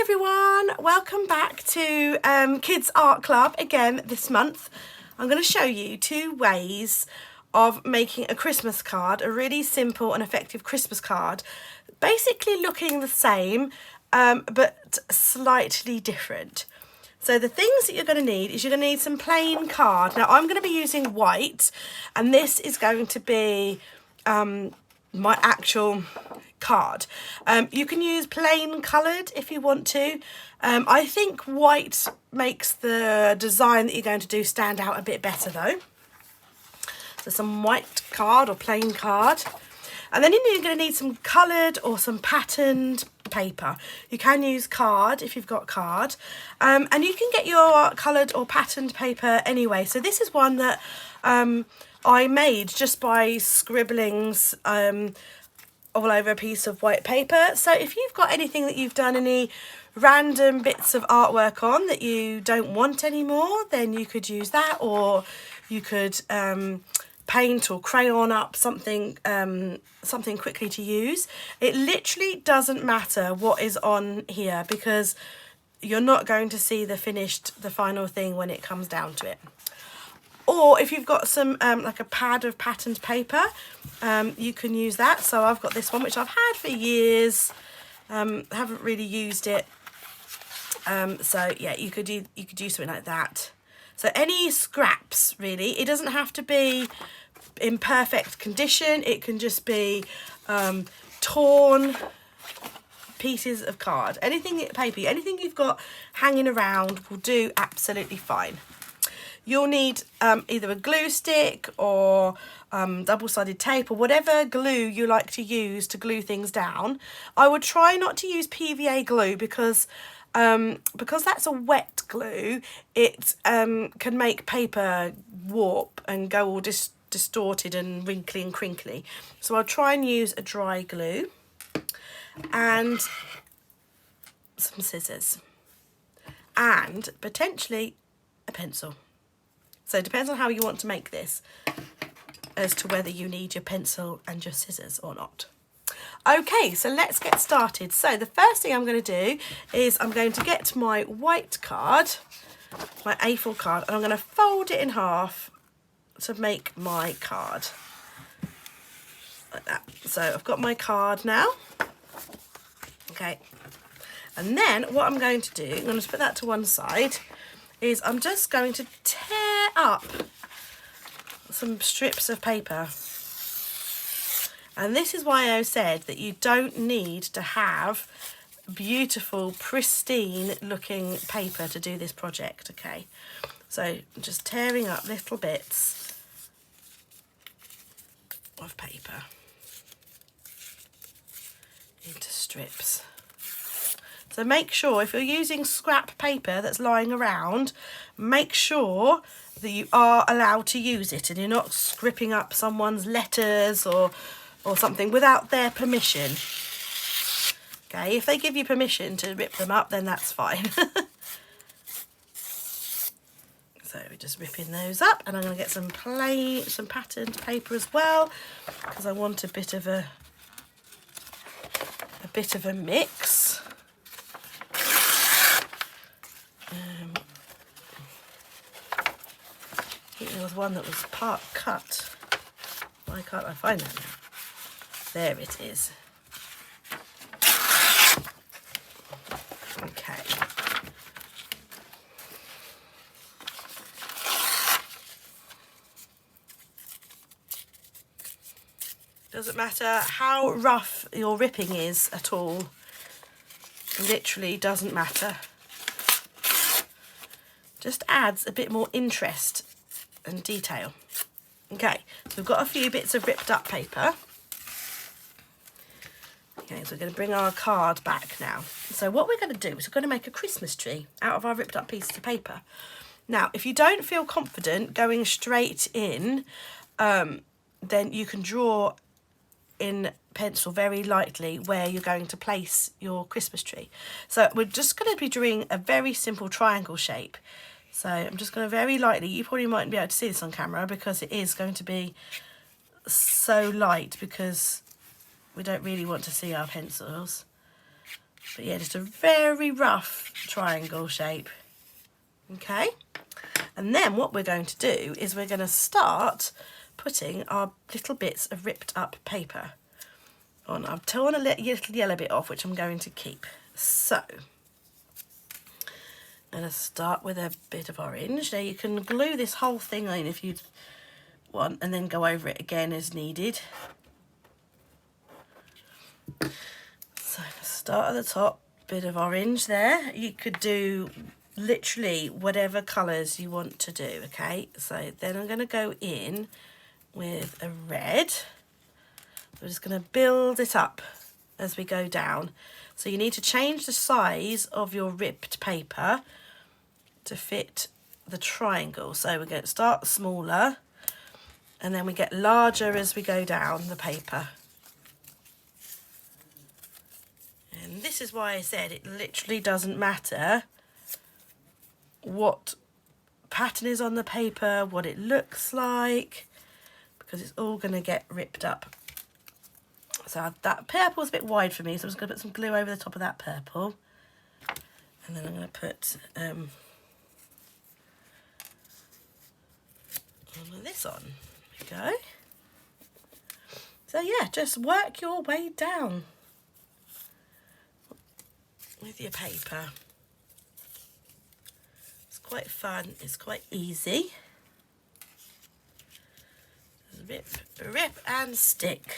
everyone, welcome back to Kids Art Club again this month. I'm going to show you 2 ways of making a Christmas card, a really simple and effective Christmas card, basically looking the same but slightly different. So the things that you're going to need is you're going to need some plain card. Now I'm going to be using white, and this is going to be my actual card. You can use plain coloured if you want to. I think white makes the design that you're going to do stand out a bit better though. So some white card or plain card. And then you're going to need some coloured or some patterned paper. You can use card if you've got card. And you can get your coloured or patterned paper anyway. So this is one that I made just by scribblings all over a piece of white paper. So if you've got anything that you've done any random bits of artwork on that you don't want anymore, then you could use that, or you could paint or crayon up something something quickly to use. It literally doesn't matter what is on here because you're not going to see the final thing when it comes down to it. Or if you've got some like a pad of patterned paper, you can use that. So I've got this one which I've had for years. Haven't really used it. So yeah, you could do something like that. So any scraps really. It doesn't have to be in perfect condition. It can just be torn pieces of card. Anything paper, anything you've got hanging around will do absolutely fine. You'll need either a glue stick or double-sided tape or whatever glue you like to use to glue things down. I would try not to use PVA glue because that's a wet glue. It can make paper warp and go all distorted and wrinkly and crinkly. So I'll try and use a dry glue and some scissors and potentially a pencil. So it depends on how you want to make this as to whether you need your pencil and your scissors or not. Okay, so let's get started. So the first thing I'm going to do is I'm going to get my white card, my A4 card, and I'm going to fold it in half to make my card. Like that. So I've got my card now. Okay. And then what I'm going to do, I'm going to put that to one side, is I'm just going to tear up some strips of paper. And this is why I said that you don't need to have beautiful, pristine looking paper to do this project, okay? So I'm just tearing up little bits of paper into strips. So make sure, if you're using scrap paper that's lying around, make sure that you are allowed to use it and you're not scripping up someone's letters or something without their permission. Okay, if they give you permission to rip them up, then that's fine. So we're just ripping those up, and I'm going to get some patterned paper as well, because I want a bit of a mix. I think there was one that was part cut. Why can't I find that now? There it is. Okay. Doesn't matter how rough your ripping is at all. Literally doesn't matter. Just adds a bit more interest and detail. Okay, so we've got a few bits of ripped up paper. Okay, so we're going to bring our card back now. So what we're going to do is we're going to make a Christmas tree out of our ripped up pieces of paper. Now, if you don't feel confident going straight in, then you can draw in pencil very lightly where you're going to place your Christmas tree. So we're just going to be doing a very simple triangle shape. So I'm just going to very lightly, you probably mightn't be able to see this on camera because it is going to be so light because we don't really want to see our pencils. But yeah, just a very rough triangle shape. Okay, and then what we're going to do is we're going to start putting our little bits of ripped up paper on. I've torn a little yellow bit off, which I'm going to keep. So I'm going to start with a bit of orange. Now you can glue this whole thing in if you want, and then go over it again as needed. So start at the top, bit of orange there. You could do literally whatever colours you want to do, okay? So then I'm going to go in with a red. We're just going to build it up as we go down. So you need to change the size of your ripped paper to fit the triangle. So we're going to start smaller and then we get larger as we go down the paper. And this is why I said it literally doesn't matter what pattern is on the paper, what it looks like, because it's all going to get ripped up. So that purple's a bit wide for me, so I'm just going to put some glue over the top of that purple. And then I'm going to put all of this on. There we go. So yeah, just work your way down with your paper. It's quite fun, it's quite easy. Just rip and stick.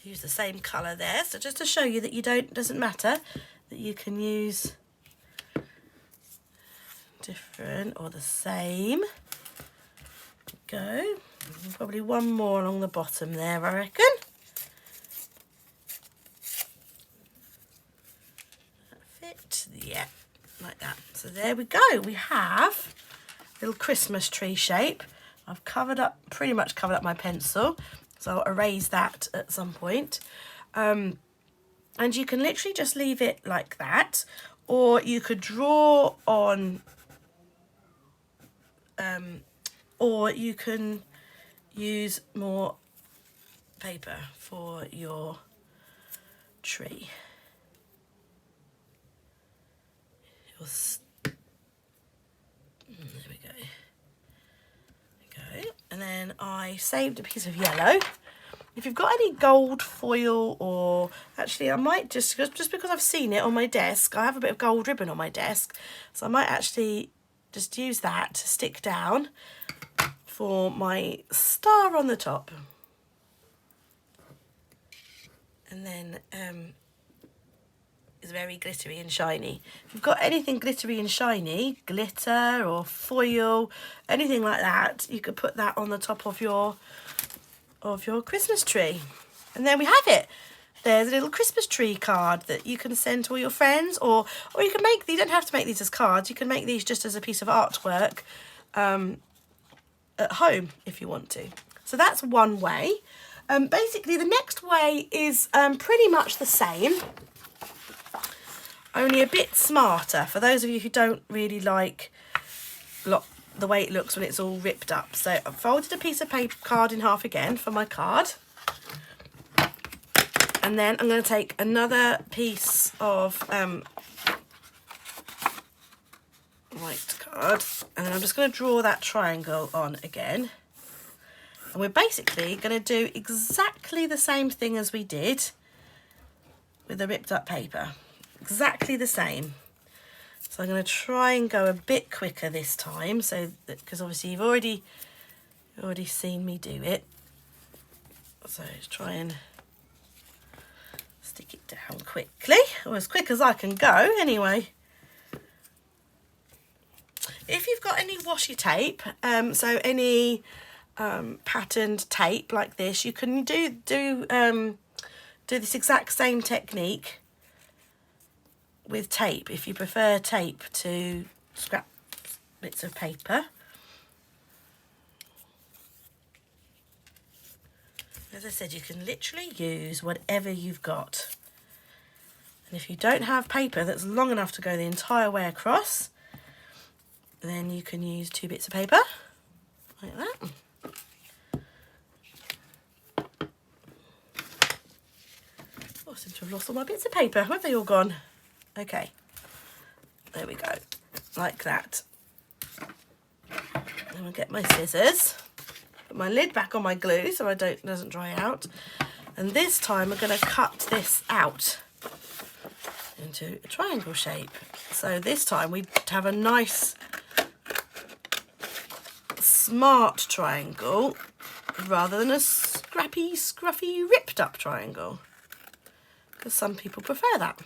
Use the same colour there, so just to show you that doesn't matter, that you can use different or the same. Go. Probably one more along the bottom there, I reckon. Fit, yeah, like that. So there we go. We have a little Christmas tree shape. I've pretty much covered up my pencil, so I'll erase that at some point. And you can literally just leave it like that, or you could draw on, or you can use more paper for your tree. There we go. And then I saved a piece of yellow. If you've got any gold foil, or actually I might just because I've seen it on my desk, I have a bit of gold ribbon on my desk, so I might actually just use that to stick down for my star on the top. And then it's very glittery and shiny. If you've got anything glittery and shiny, glitter or foil, anything like that, you could put that on the top of your Christmas tree. And there we have it. There's a little Christmas tree card that you can send to all your friends, or you can make these. You don't have to make these as cards. You can make these just as a piece of artwork at home if you want to. So that's one way. Basically, the next way is pretty much the same, only a bit smarter for those of you who don't really like the way it looks when it's all ripped up. So I've folded a piece of paper card in half again for my card. And then I'm going to take another piece of white card, and I'm just going to draw that triangle on again. And we're basically going to do exactly the same thing as we did with the ripped up paper. Exactly the same. So I'm going to try and go a bit quicker this time, so that, because obviously you've already seen me do it. So try and stick it down quickly, or as quick as I can go anyway. If you've got any washi tape, so any patterned tape like this, you can do this exact same technique with tape, if you prefer tape to scrap bits of paper. As I said, you can literally use whatever you've got. And if you don't have paper that's long enough to go the entire way across, then you can use 2 bits of paper, like that. seem to have lost all my bits of paper. Where have they all gone? Okay, there we go, like that. Then I'll get my scissors, put my lid back on my glue so it doesn't dry out. And this time I'm going to cut this out into a triangle shape. So this time we have a nice smart triangle rather than a scrappy, scruffy, ripped up triangle, because some people prefer that.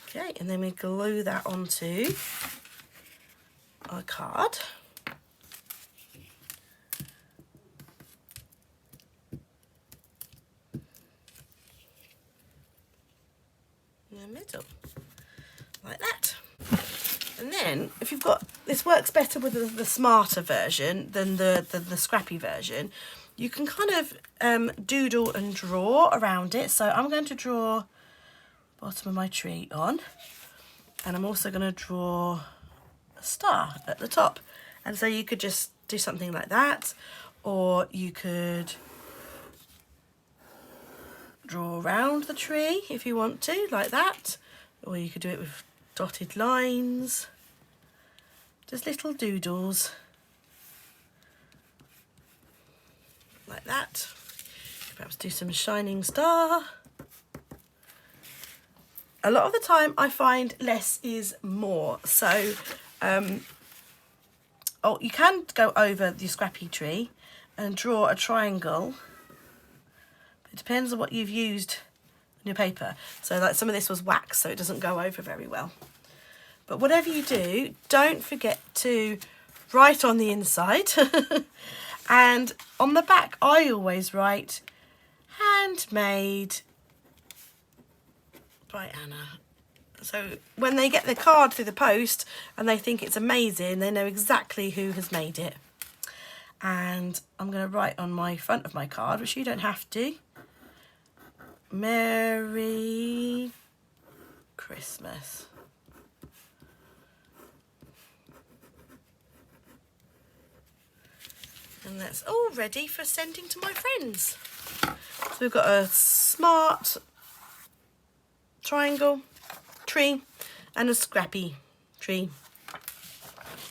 Okay, and then we glue that onto our card. In the middle, like that. And then, if you've got, this works better with the smarter version than the scrappy version, you can kind of doodle and draw around it. So I'm going to draw the bottom of my tree on, and I'm also going to draw a star at the top. And so you could just do something like that, or you could draw around the tree if you want to, like that, or you could do it with dotted lines, just little doodles like that. Perhaps do some shining star. A lot of the time I find less is more, so you can go over the scrappy tree and draw a triangle. It depends on what you've used on your paper. So like some of this was wax, so it doesn't go over very well. But whatever you do, don't forget to write on the inside. And on the back, I always write handmade by Anna. So when they get the card through the post and they think it's amazing, they know exactly who has made it. And I'm going to write on my front of my card, which you don't have to, Merry Christmas. And that's all ready for sending to my friends. So we've got a smart triangle tree and a scrappy tree.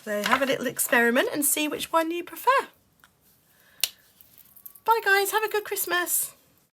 So have a little experiment and see which one you prefer. Bye guys, have a good Christmas.